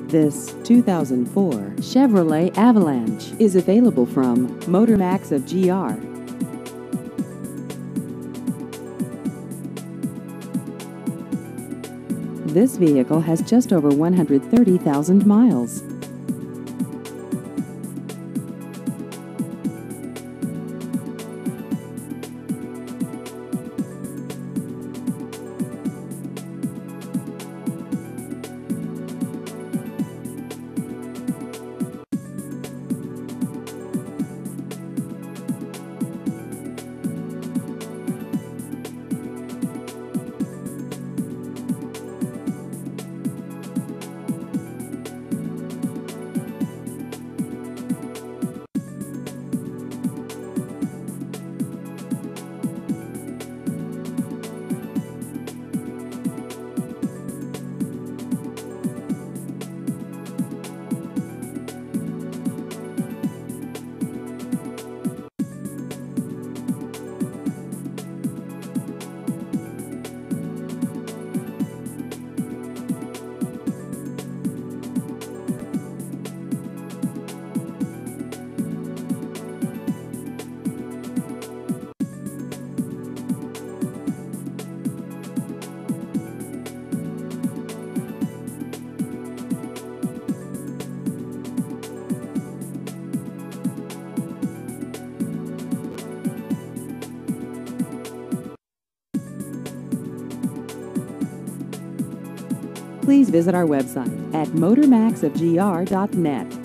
This 2004 Chevrolet Avalanche is available from Motormax of GR. This vehicle has just over 130,000 miles. Please visit our website at motormaxofgr.net.